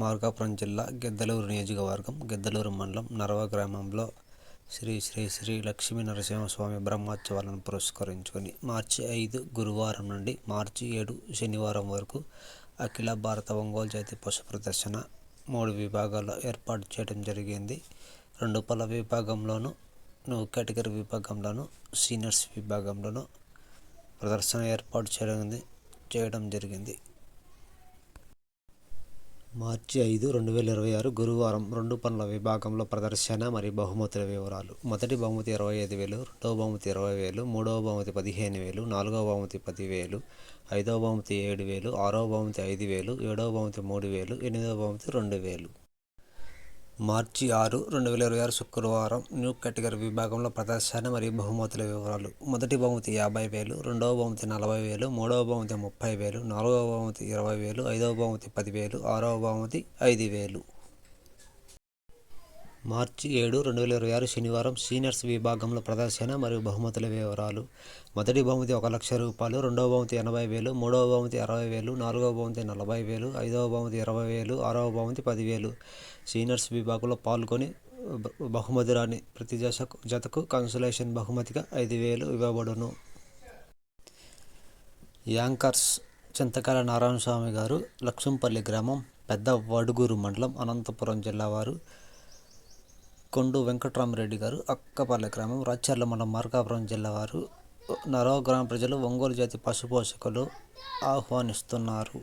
మార్కాపురం జిల్లా గిద్దలూరు నియోజకవర్గం గిద్దలూరు మండలం నరవ గ్రామంలో శ్రీ శ్రీ శ్రీ లక్ష్మీ నరసింహస్వామి బ్రహ్మోత్సవాలను పురస్కరించుకొని మార్చి 5 గురువారం నుండి మార్చి 7 శనివారం వరకు అఖిల భారత ఒంగోలు జాతి పశు ప్రదర్శన 3 విభాగాల్లో ఏర్పాటు చేయడం జరిగింది. 2 పళ్ళ విభాగంలోను, కేటగిరీ విభాగంలోను, సీనియర్స్ విభాగంలోను ప్రదర్శన ఏర్పాటు చేయడం జరిగింది. మార్చి 5, 2026 గురువారం 2 పనుల విభాగంలో ప్రదర్శన మరియు బహుమతుల వివరాలు. మొదటి బహుమతి 25,000, రెండవ బహుమతి 20,000, మూడవ బహుమతి 15,000, నాలుగవ బహుమతి 10,000, ఐదవ బహుమతి 7,000, ఆరవ బహుమతి 5,000, ఏడవ బహుమతి 3,000, ఎనిమిదవ బహుమతి 2,000. మార్చి 6, 2026 శుక్రవారం న్యూ కేటగిరీ విభాగంలో ప్రదర్శన మరియు బహుమతుల వివరాలు. మొదటి బహుమతి 50,000, రెండవ బహుమతి 40,000, మూడవ బహుమతి 30,000, నాలుగవ బహుమతి 20,000, ఐదవ బహుమతి 10,000, ఆరవ బహుమతి 5,000. మార్చి 7, 2026 శనివారం సీనియర్స్ విభాగంలో ప్రదర్శన మరియు బహుమతుల వివరాలు. మొదటి బహుమతి 1,00,000 రూపాయలు, రెండవ బహుమతి 80,000, మూడవ బహుమతి 60,000, నాలుగవ బహుమతి 40,000, ఐదవ బహుమతి 20,000, ఆరవ బహుమతి 10,000. సీనియర్స్ విభాగంలో పాల్గొని బహుమతి రాని ప్రతి జతకు కన్సలేషన్ బహుమతిగా 5,000 ఇవ్వబడును. యాంకర్స్ చింతకాయల నారాయణస్వామి గారు, లక్ష్మంపల్లి గ్రామం, పెద్ద వడుగూరు మండలం, అనంతపురం జిల్లా వారు. కొండు వెంకటరామరెడ్డి గారు, అక్కపల్లె గ్రామం, రాచర్ల మండలం, మార్కాపురం జిల్లా వారు. నరవ గ్రామ ప్రజలు ఒంగోలు జాతి పశు పోషకులు ఆహ్వానిస్తున్నారు.